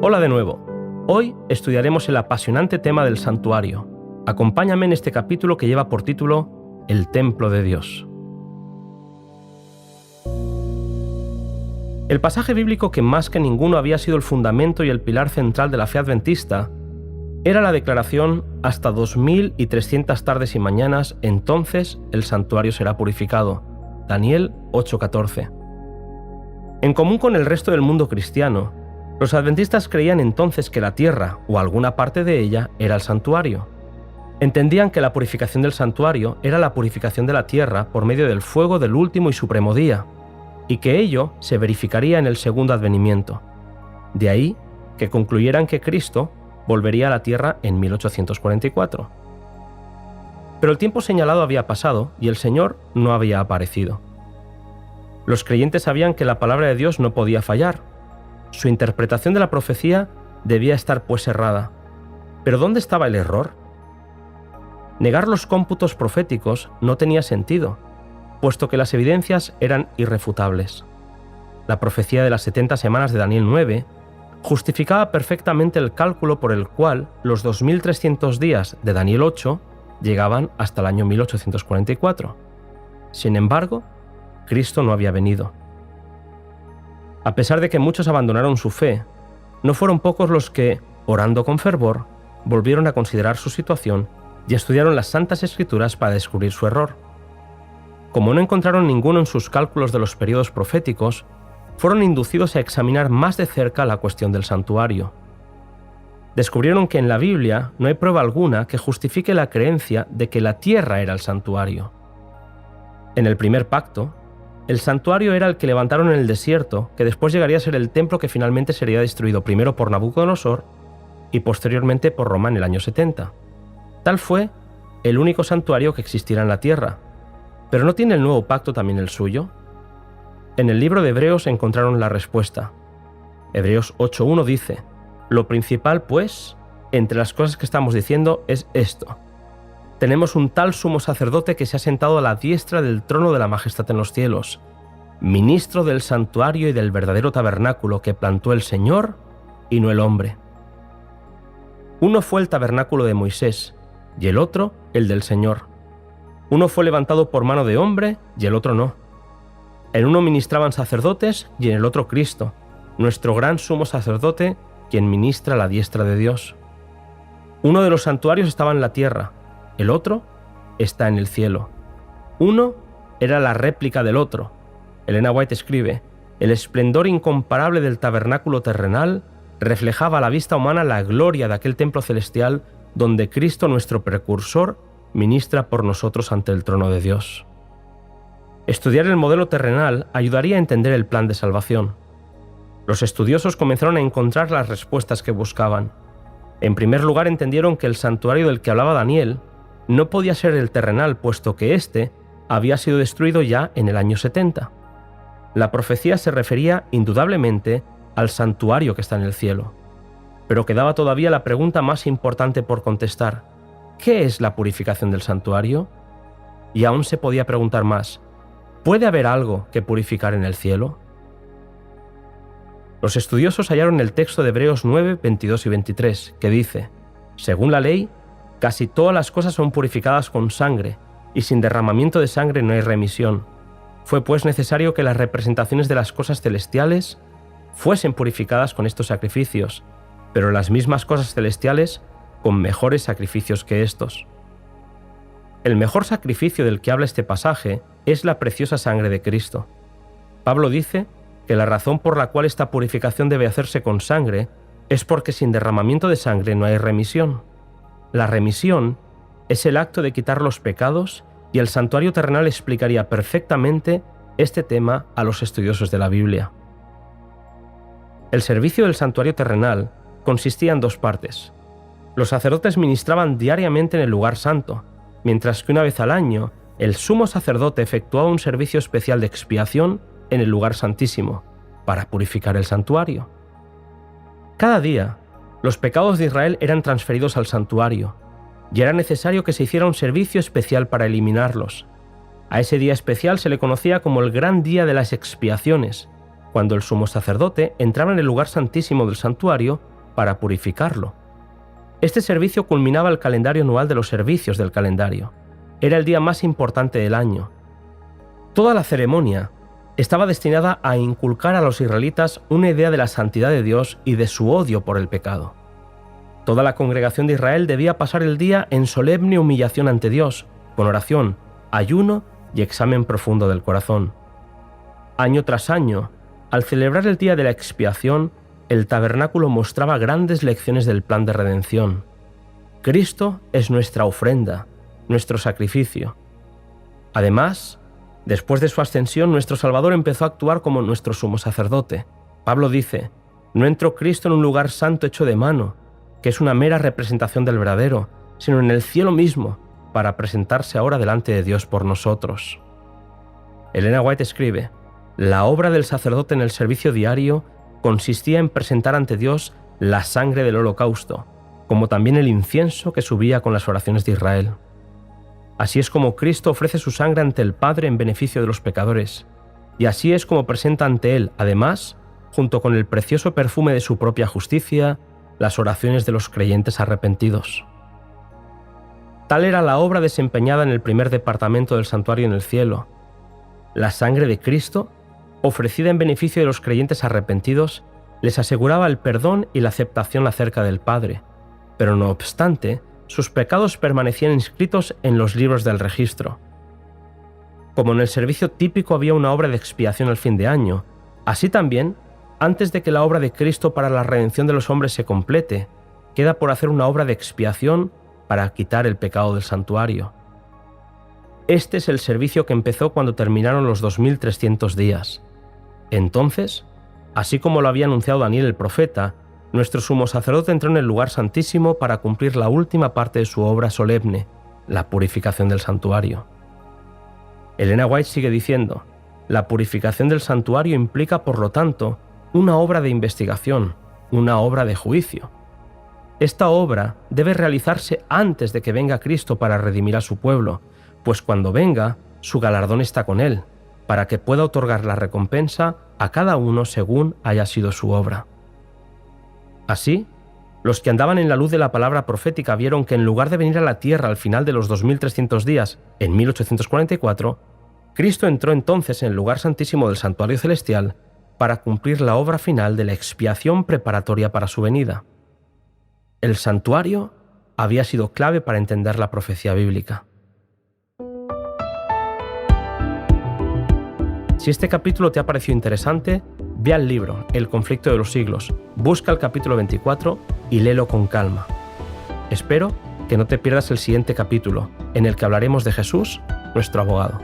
Hola de nuevo. Hoy estudiaremos el apasionante tema del santuario. Acompáñame en este capítulo que lleva por título El Templo de Dios. El pasaje bíblico que más que ninguno había sido el fundamento y el pilar central de la fe adventista era la declaración: hasta 2300 tardes y mañanas, entonces el santuario será purificado. Daniel 8:14. En común con el resto del mundo cristiano, los adventistas creían entonces que la tierra, o alguna parte de ella, era el santuario. Entendían que la purificación del santuario era la purificación de la tierra por medio del fuego del último y supremo día, y que ello se verificaría en el segundo advenimiento. De ahí que concluyeran que Cristo volvería a la tierra en 1844. Pero el tiempo señalado había pasado y el Señor no había aparecido. Los creyentes sabían que la palabra de Dios no podía fallar. Su interpretación de la profecía debía estar pues errada. ¿Pero dónde estaba el error? Negar los cómputos proféticos no tenía sentido, puesto que las evidencias eran irrefutables. La profecía de las 70 semanas de Daniel 9 justificaba perfectamente el cálculo por el cual los 2300 días de Daniel 8 llegaban hasta el año 1844. Sin embargo, Cristo no había venido. A pesar de que muchos abandonaron su fe, no fueron pocos los que, orando con fervor, volvieron a considerar su situación y estudiaron las Santas Escrituras para descubrir su error. Como no encontraron ninguno en sus cálculos de los periodos proféticos, fueron inducidos a examinar más de cerca la cuestión del santuario. Descubrieron que en la Biblia no hay prueba alguna que justifique la creencia de que la tierra era el santuario. En el primer pacto, el santuario era el que levantaron en el desierto, que después llegaría a ser el templo que finalmente sería destruido primero por Nabucodonosor y posteriormente por Roma en el año 70. Tal fue el único santuario que existiera en la tierra. ¿Pero no tiene el nuevo pacto también el suyo? En el libro de Hebreos encontraron la respuesta. Hebreos 8:1 dice: lo principal, pues, entre las cosas que estamos diciendo es esto: tenemos un tal sumo sacerdote que se ha sentado a la diestra del trono de la majestad en los cielos, ministro del santuario y del verdadero tabernáculo que plantó el Señor y no el hombre. Uno fue el tabernáculo de Moisés y el otro el del Señor. Uno fue levantado por mano de hombre y el otro no. En uno ministraban sacerdotes y en el otro Cristo, nuestro gran sumo sacerdote, quien ministra a la diestra de Dios. Uno de los santuarios estaba en la tierra, el otro está en el cielo. Uno era la réplica del otro. Elena White escribe: el esplendor incomparable del tabernáculo terrenal reflejaba a la vista humana la gloria de aquel templo celestial donde Cristo, nuestro precursor, ministra por nosotros ante el trono de Dios. Estudiar el modelo terrenal ayudaría a entender el plan de salvación. Los estudiosos comenzaron a encontrar las respuestas que buscaban. En primer lugar, entendieron que el santuario del que hablaba Daniel no podía ser el terrenal, puesto que éste había sido destruido ya en el año 70. La profecía se refería indudablemente al santuario que está en el cielo. Pero quedaba todavía la pregunta más importante por contestar: ¿qué es la purificación del santuario? Y aún se podía preguntar más: ¿puede haber algo que purificar en el cielo? Los estudiosos hallaron el texto de Hebreos 9, 22 y 23, que dice: según la ley, casi todas las cosas son purificadas con sangre, y sin derramamiento de sangre no hay remisión. Fue pues necesario que las representaciones de las cosas celestiales fuesen purificadas con estos sacrificios, pero las mismas cosas celestiales con mejores sacrificios que estos. El mejor sacrificio del que habla este pasaje es la preciosa sangre de Cristo. Pablo dice que la razón por la cual esta purificación debe hacerse con sangre es porque sin derramamiento de sangre no hay remisión. La remisión es el acto de quitar los pecados, y el santuario terrenal explicaría perfectamente este tema a los estudiosos de la Biblia. El servicio del santuario terrenal consistía en dos partes. Los sacerdotes ministraban diariamente en el lugar santo, mientras que una vez al año el sumo sacerdote efectuaba un servicio especial de expiación en el lugar santísimo, para purificar el santuario. Cada día, los pecados de Israel eran transferidos al santuario, y era necesario que se hiciera un servicio especial para eliminarlos. A ese día especial se le conocía como el gran día de las expiaciones, cuando el sumo sacerdote entraba en el lugar santísimo del santuario para purificarlo. Este servicio culminaba el calendario anual de los servicios del calendario. Era el día más importante del año. Toda la ceremonia estaba destinada a inculcar a los israelitas una idea de la santidad de Dios y de su odio por el pecado. Toda la congregación de Israel debía pasar el día en solemne humillación ante Dios, con oración, ayuno y examen profundo del corazón. Año tras año, al celebrar el día de la expiación, el tabernáculo mostraba grandes lecciones del plan de redención. Cristo es nuestra ofrenda, nuestro sacrificio. Además, después de su ascensión, nuestro Salvador empezó a actuar como nuestro sumo sacerdote. Pablo dice: «No entró Cristo en un lugar santo hecho de mano, que es una mera representación del verdadero, sino en el cielo mismo, para presentarse ahora delante de Dios por nosotros». Elena White escribe: «La obra del sacerdote en el servicio diario consistía en presentar ante Dios la sangre del holocausto, como también el incienso que subía con las oraciones de Israel. Así es como Cristo ofrece su sangre ante el Padre en beneficio de los pecadores, y así es como presenta ante Él, además, junto con el precioso perfume de su propia justicia, las oraciones de los creyentes arrepentidos». Tal era la obra desempeñada en el primer departamento del santuario en el cielo. La sangre de Cristo, ofrecida en beneficio de los creyentes arrepentidos, les aseguraba el perdón y la aceptación acerca del Padre, pero no obstante, sus pecados permanecían inscritos en los libros del registro. Como en el servicio típico había una obra de expiación al fin de año, así también, antes de que la obra de Cristo para la redención de los hombres se complete, queda por hacer una obra de expiación para quitar el pecado del santuario. Este es el servicio que empezó cuando terminaron los 2300 días. Entonces, así como lo había anunciado Daniel el profeta, nuestro sumo sacerdote entró en el lugar santísimo para cumplir la última parte de su obra solemne, la purificación del santuario. Elena White sigue diciendo: «La purificación del santuario implica, por lo tanto, una obra de investigación, una obra de juicio. Esta obra debe realizarse antes de que venga Cristo para redimir a su pueblo, pues cuando venga, su galardón está con él, para que pueda otorgar la recompensa a cada uno según haya sido su obra». Así, los que andaban en la luz de la palabra profética vieron que en lugar de venir a la tierra al final de los 2300 días, en 1844, Cristo entró entonces en el lugar santísimo del santuario celestial para cumplir la obra final de la expiación preparatoria para su venida. El santuario había sido clave para entender la profecía bíblica. Si este capítulo te ha parecido interesante, ve al libro El conflicto de los siglos, busca el capítulo 24 y léelo con calma. Espero que no te pierdas el siguiente capítulo, en el que hablaremos de Jesús, nuestro abogado.